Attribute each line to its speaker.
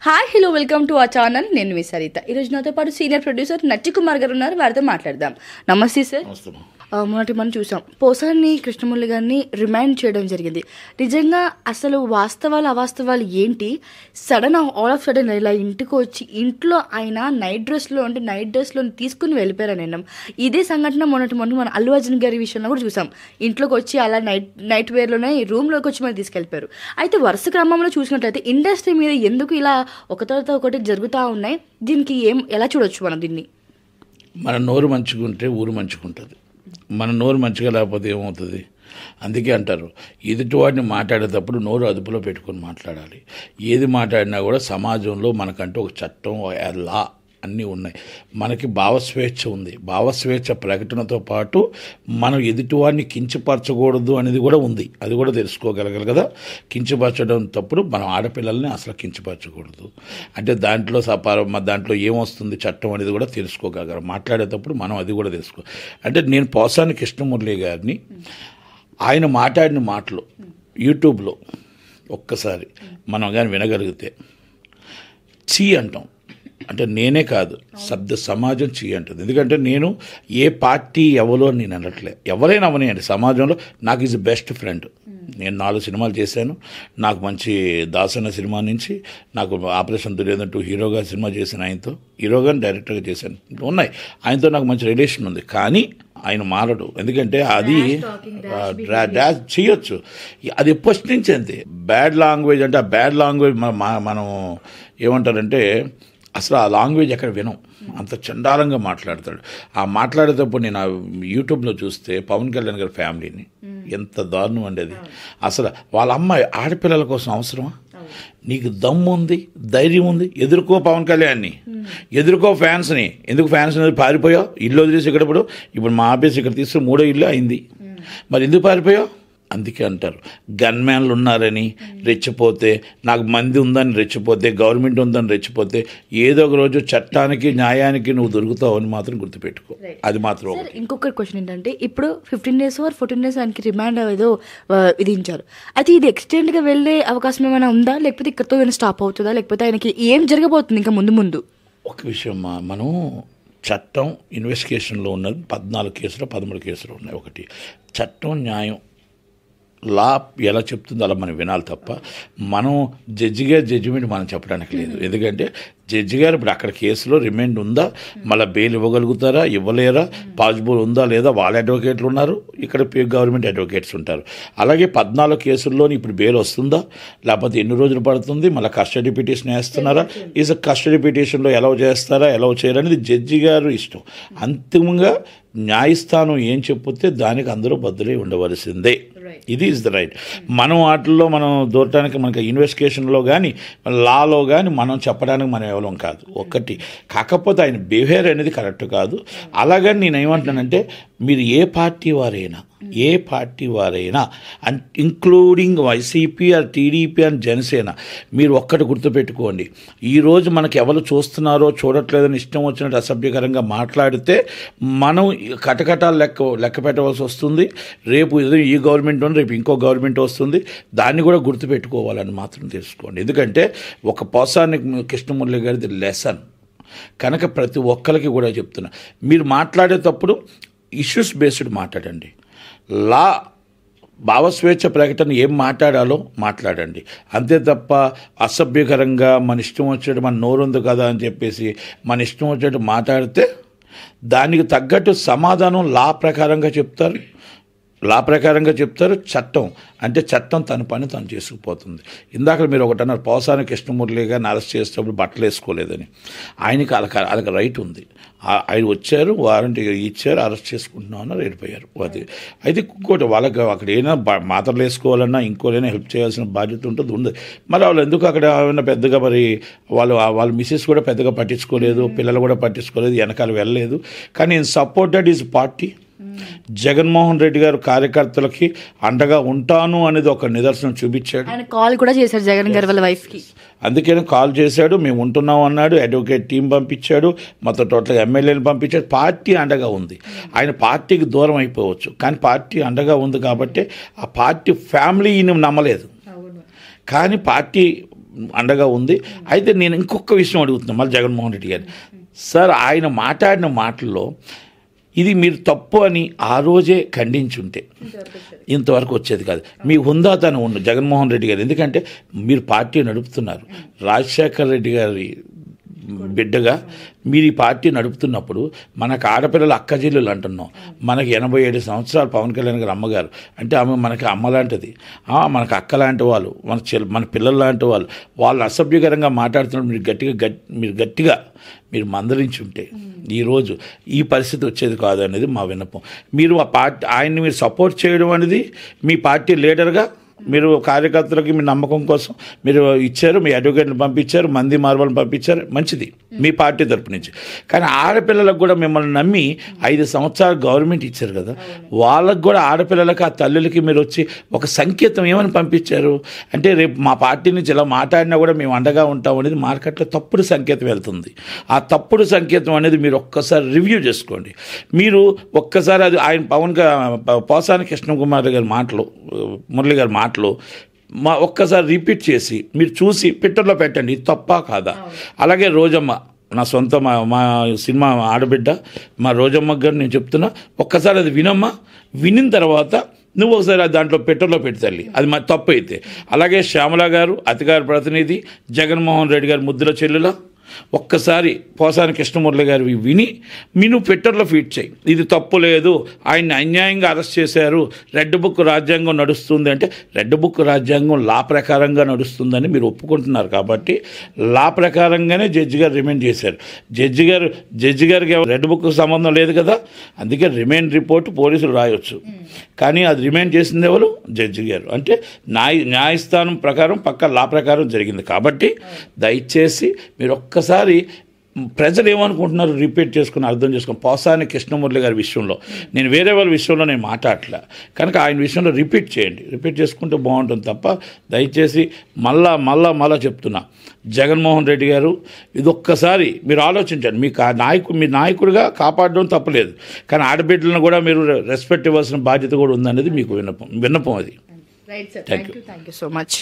Speaker 1: Hi hello welcome to our channel. నేను మీ సరిత. ఈరోజు నాతో పాటు సీనియర్ ప్రొడ్యూసర్ నట్టి కుమార్ గారు ఉన్నారు. వారితో మాట్లాడదాం. నమస్తే సార్. మొన్నటి మనం చూసాం పోసాని కృష్ణమురళి గారిని రిమైండ్ చేయడం జరిగింది. నిజంగా అసలు వాస్తవాలు అవాస్తవాలు ఏంటి? సడన్ ఆల్ ఆఫ్ సడన్ ఇలా ఇంటికి వచ్చి ఇంట్లో ఆయన నైట్ డ్రెస్లో తీసుకుని వెళ్ళిపోయారని విన్నాం. ఇదే సంఘటన మొన్నటి మన అల్లు అర్జున్ గారి విషయంలో కూడా చూసాం. ఇంట్లోకి వచ్చి అలా నైట్ వేర్లోనే రూమ్లోకి వచ్చి మరి తీసుకెళ్ళిపోయారు. అయితే వరుస క్రమంలో చూసినట్లయితే ఇండస్ట్రీ మీద ఎందుకు ఇలా ఒక తర్వాత ఒకటి జరుగుతూ ఉన్నాయి? దీనికి ఎలా చూడొచ్చు మనం దీన్ని?
Speaker 2: మన నోరు మంచిగుంటే ఊరు మంచిగుంటుంది. మన నోరు మంచిగా లేకపోతే ఏమవుతుంది? అందుకే అంటారు ఎదుటివాడిని మాట్లాడేటప్పుడు నోరు అదుపులో పెట్టుకొని మాట్లాడాలి. ఏది మాట్లాడినా కూడా సమాజంలో మనకంటూ ఒక చట్టం, లా అన్నీ ఉన్నాయి. మనకి భావస్వేచ్ఛ ఉంది. భావస్వేచ్ఛ ప్రకటనతో పాటు మనం ఎదుటివాడిని కించపరచకూడదు అనేది కూడా ఉంది. అది కూడా తెలుసుకోగలగాలి కదా. కించపరచడం తప్పుడు మనం ఆడపిల్లల్ని అసలు కించపరచకూడదు. అంటే దాంట్లో ఏమొస్తుంది చట్టం అనేది కూడా తెలుసుకోగలగాలి. మాట్లాడేటప్పుడు మనం అది కూడా అంటే నేను పోసాని కృష్ణమురళి గారిని ఆయన మాట్లాడిన మాటలు యూట్యూబ్లో ఒక్కసారి మనం కానీ వినగలిగితే చీ అంటాం. అంటే నేనే కాదు, శబ్ద సమాజం అంటుంది. ఎందుకంటే నేను ఏ పార్టీ ఎవరో నేను అనట్లే. ఎవరైనా అవనేయండి, సమాజంలో నాకు ఈజ్ బెస్ట్ ఫ్రెండ్. నేను 4 సినిమాలు చేశాను. నాకు మంచి దాసన్న సినిమా నుంచి నాకు ఆపరేషన్ దుర్యోధన 2 హీరోగా సినిమా చేశాను. ఆయనతో హీరోగా డైరెక్టర్గా చేశాను. ఉన్నాయి. ఆయనతో నాకు మంచి రిలేషన్ ఉంది. కానీ ఆయన మారడు. ఎందుకంటే అది డాష్ చేయొచ్చు. అది ఫస్ట్ నుంచి అంతే. బ్యాడ్ లాంగ్వేజ్ అంటే ఆ బ్యాడ్ లాంగ్వేజ్ మనం ఏమంటారంటే అసలు ఆ లాంగ్వేజ్ ఎక్కడ వినం. అంత చండాలంగా మాట్లాడతాడు. ఆ మాట్లాడేటప్పుడు నేను ఆ యూట్యూబ్లో చూస్తే పవన్ కళ్యాణ్ గారి ఫ్యామిలీని ఎంత దారుణం అండి అది. అసలు వాళ్ళ అమ్మాయి ఆడపిల్లల కోసం అవసరమా? నీకు దమ్ము ఉంది, ధైర్యం ఉంది, ఎదుర్కో పవన్ కళ్యాణ్ని, ఎదుర్కో ఫ్యాన్స్ని. ఎందుకు ఫ్యాన్స్ పారిపోయావు? ఇల్లు వదిలేసి ఇప్పుడు మా ఆఫీస్ ఇక్కడ తీసుకుని 3వ ఇల్లు అయింది. మరి ఎందుకు పారిపోయావు? అందుకే అంటారు గన్మ్యాన్లు ఉన్నారని రెచ్చిపోతే, నాకు మంది ఉందని రెచ్చిపోతే, గవర్నమెంట్ ఉందని రెచ్చిపోతే ఏదో ఒక రోజు చట్టానికి న్యాయానికి నువ్వు దొరుకుతావు అని మాత్రం గుర్తుపెట్టుకో. అది మాత్రం.
Speaker 1: ఇంకొక క్వశ్చన్ ఏంటంటే, ఇప్పుడు 15 days or 14 days ఆయనకి రిమాండ్ ఏదో విధించారు. అయితే ఇది ఎక్స్టెండ్గా వెళ్ళే అవకాశం ఏమైనా ఉందా? లేకపోతే ఇక్కడతో ఏమైనా స్టాప్ అవుతుందా? లేకపోతే ఆయనకి ఏం జరగబోతుంది ఇంకా ముందు?
Speaker 2: ఒక విషయం, మనం చట్టం ఇన్వెస్టిగేషన్లో ఉన్నది 14 కేసులు 13 కేసులు ఉన్నాయి. ఒకటి చట్టం, న్యాయం, లా ఎలా చెప్తుందో అలా మనం వినాలి తప్ప మనం జడ్జిమెంట్ మనం చెప్పడానికి లేదు. ఎందుకంటే జడ్జి గారు ఇప్పుడు అక్కడ కేసులో రిమైండ్ ఉందా, మళ్ళీ బెయిల్ ఇవ్వగలుగుతారా, ఇవ్వలేరా, పాజిబుల్ ఉందా లేదా, వాళ్ళ అడ్వకేట్లు ఉన్నారు, ఇక్కడ గవర్నమెంట్ అడ్వకేట్స్ ఉంటారు. అలాగే 14 కేసుల్లోని ఇప్పుడు బెయిల్ వస్తుందా, లేకపోతే ఎన్ని రోజులు పడుతుంది, మళ్ళీ కస్టడీ పిటిషన్ వేస్తున్నారా, కస్టడీ పిటిషన్లో ఎలవ్ చేస్తారా, ఎలవ్ చేయరనేది జడ్జి గారు ఇష్టం. అంతిమంగా న్యాయస్థానం ఏం చెప్తే దానికి అందరూ బద్దులై ఉండవలసిందే. ఇది ఈజ్ ద రైట్. మనం వాటిల్లో మనం దూరటానికి మనకి ఇన్వెస్టిగేషన్లో కానీ లాలో కానీ మనం చెప్పడానికి మనం ఎవరం కాదు. ఒకటి కాకపోతే ఆయన బిహేవియర్ అనేది కరెక్ట్ కాదు. అలాగని నేను ఏమంటున్నానంటే, మీరు ఏ పార్టీ వారైనా including YCP are TDP and Janasena, మీరు ఒక్కటి గుర్తుపెట్టుకోండి, ఈరోజు మనకు ఎవరు చూస్తున్నారో చూడట్లేదని ఇష్టం వచ్చినట్టు అసభ్యకరంగా మాట్లాడితే మనం కటకటాలు లెక్క పెట్టవలసి వస్తుంది. రేపు ఈ గవర్నమెంట్ ఉంది, రేపు ఇంకో గవర్నమెంట్ వస్తుంది. దాన్ని కూడా గుర్తుపెట్టుకోవాలని మాత్రం తెలుసుకోండి. ఎందుకంటే ఒక పోసాని కృష్ణమురళి గారిది లెసన్ కనుక ప్రతి ఒక్కరికి కూడా చెప్తున్నా, మీరు మాట్లాడేటప్పుడు ఇష్యూస్ బేస్డ్ మాట్లాడండి. లా భావస్వేచ్ఛ ప్రకటన ఏం మాట్లాడాలో మాట్లాడండి. అంతే తప్ప అసభ్యకరంగా మన ఇష్టం వచ్చేటట్టు మన నోరుంది కదా అని చెప్పేసి మన ఇష్టం వచ్చేటట్టు మాట్లాడితే దానికి తగ్గట్టు సమాధానం లా ప్రకారంగా చెప్తారు. చట్టం తన పని తను చేసుకుపోతుంది. ఇందాక మీరు ఒకటి అన్నారు, పోసాని కృష్ణమురళి గారిని అరెస్ట్ చేసేటప్పుడు బట్టలు వేసుకోలేదని. ఆయనకి వాళ్ళకి రైట్ ఉంది. ఆయన వచ్చారు, వారంటీ ఇచ్చారు, అరెస్ట్ చేసుకుంటున్నామన్నారు, వెళ్ళిపోయారు. అది అయితే ఇంకోటి, వాళ్ళకి అక్కడ ఏమైనా మాత్రలు వేసుకోవాలన్నా ఇంకోలైనా హెల్ప్ చేయాల్సిన బాధ్యత ఉంది. మరి వాళ్ళు ఎందుకు అక్కడ ఏమైనా పెద్దగా మరి వాళ్ళ మిసెస్ కూడా పెద్దగా పట్టించుకోలేదు, పిల్లలు కూడా పట్టించుకోలేదు, వెనకాల వెళ్ళలేదు. కానీ supported is party. Jaganmohan Reddy గారు కార్యకర్తలకి అండగా ఉంటాను అనేది ఒక నిదర్శనం చూపించాడు.
Speaker 1: ఆయన కాల్ కూడా చేశారు జగన్ గారి వాళ్ళ వైఫ్కి.
Speaker 2: అందుకని కాల్ చేశాడు, మేము ఉంటున్నాం అన్నాడు, అడ్వకేట్ టీం పంపించాడు, మొత్తం టోటల్ ఎమ్మెల్యేలు పంపించాడు. పార్టీ అండగా ఉంది. ఆయన పార్టీకి దూరం అయిపోవచ్చు, కానీ పార్టీ అండగా ఉంది కాబట్టి ఆ పార్టీ ఫ్యామిలీ నమ్మలేదు. కానీ పార్టీ అండగా ఉంది. అయితే నేను ఇంకొక విషయం అడుగుతున్నాను మళ్ళీ జగన్మోహన్ రెడ్డి గారు. సార్, ఆయన మాట్లాడిన మాటల్లో ఇది మీరు తప్పు అని ఆ రోజే ఖండించుంటే ఇంతవరకు వచ్చేది కాదు. మీ హుందాతనం ఉన్న జగన్మోహన్ రెడ్డి గారు, ఎందుకంటే మీరు పార్టీ నడుపుతున్నారు. రాజశేఖర్ రెడ్డి గారి బిడ్డగా మీరు ఈ పార్టీ నడుపుతున్నప్పుడు మనకు ఆడపిల్లలు అక్కచెల్లెలు అంటున్నాం. మనకి 87 సంవత్సరాలు పవన్ కళ్యాణ్ గారు అమ్మగారు అంటే ఆమె మనకి అమ్మ లాంటిది, మనకు అక్క లాంటి వాళ్ళు, మన పిల్లలు లాంటి వాళ్ళు అసభ్యకరంగా మాట్లాడుతున్నప్పుడు మీరు గట్టిగా మీరు మందలించి ఉంటే ఈరోజు ఈ పరిస్థితి వచ్చేది కాదు అనేది మా విన్నపం. మీరు ఆ పార్టీ ఆయన్ని మీరు సపోర్ట్ చేయడం అనేది మీ పార్టీ లీడర్గా మీరు కార్యకర్తలకి మీ నమ్మకం కోసం మీరు ఇచ్చారు, మీ అడ్వకేట్ని పంపించారు, మంది మార్బల్ని పంపించారు, మంచిది మీ పార్టీ తరపు నుంచి. కానీ ఆడపిల్లలకు కూడా మిమ్మల్ని నమ్మి 5 సంవత్సరాలు గవర్నమెంట్ ఇచ్చారు కదా, వాళ్ళకు కూడా ఆడపిల్లలకి ఆ తల్లులకి మీరు వచ్చి ఒక సంకేతం ఏమని పంపించారు అంటే రేపు మా పార్టీ నుంచి ఇలా మాట్లాడినా కూడా మేము అండగా ఉంటాం అనేది మార్కెట్లో తప్పుడు సంకేతం వెళ్తుంది. ఆ తప్పుడు సంకేతం అనేది మీరు ఒక్కసారి రివ్యూ చేసుకోండి. మీరు ఒక్కసారి అది ఆయన పోసాని కృష్ణకుమార్ గారి మాటలు, మురళి గారి మాటలు ఒక్కసారి రిపీట్ చేసి మీరు చూసి ట్విట్టర్లో పెట్టండి, ఇది తప్పా కాదా. అలాగే రోజమ్మ, నా సొంత మా సినిమా ఆడబిడ్డ మా రోజమ్మ గారు నేను చెప్తున్నా, ఒక్కసారి అది వినమ్మా, వినిన తర్వాత నువ్వు ఒకసారి దాంట్లో ట్విట్టర్లో పెట్టాలి, అది మరి తప్పు అయితే. అలాగే శ్యామల గారు, అధికార ప్రతినిధి, జగన్మోహన్ రెడ్డి గారు ముద్దుల చెల్లెల, ఒక్కసారి పోసాని కృష్ణమురళి గారు విని మీరు ట్విట్టర్లో ఫీడ్ చేయి, ఇది తప్పు లేదు, ఆయన్ని అన్యాయంగా అరెస్ట్ చేశారు, రెడ్ బుక్ రాజ్యాంగం నడుస్తుంది అంటే రెడ్ బుక్ రాజ్యాంగం లా ప్రకారంగా నడుస్తుందని మీరు ఒప్పుకుంటున్నారు కాబట్టి లా ప్రకారంగానే జడ్జి గారు రిమైండ్ చేశారు. జడ్జి గారికి రెడ్ బుక్ సంబంధం లేదు కదా, అందుకే రిమైండ్ రిపోర్ట్ పోలీసులు రాయొచ్చు, కానీ అది రిమైండ్ చేసింది ఎవరు? జడ్జి గారు. అంటే న్యాయస్థానం ప్రకారం పక్క లా ప్రకారం జరిగింది కాబట్టి దయచేసి మీరు ఒక్కసారి ప్రజలు ఏమనుకుంటున్నారు రిపీట్ చేసుకుని అర్థం చేసుకుని. పోసాని కృష్ణమురళి గారి విషయంలో నేను వేరే వాళ్ళ విషయంలో నేను మాట్లాడలే కనుక ఆయన విషయంలో రిపీట్ చేయండి, రిపీట్ చేసుకుంటే బాగుంటుంది తప్ప దయచేసి మళ్ళా చెప్తున్నా, జగన్మోహన్ రెడ్డి గారు ఇదొక్కసారి మీరు ఆలోచించండి. మీ నాయకుడిగా కాపాడడం తప్పలేదు, కానీ ఆడబిడ్డలను కూడా మీరు రెస్పెక్ట్ ఇవ్వాల్సిన బాధ్యత కూడా ఉందనేది మీకు విన్నపం అది.
Speaker 1: Right sir, thank you so much.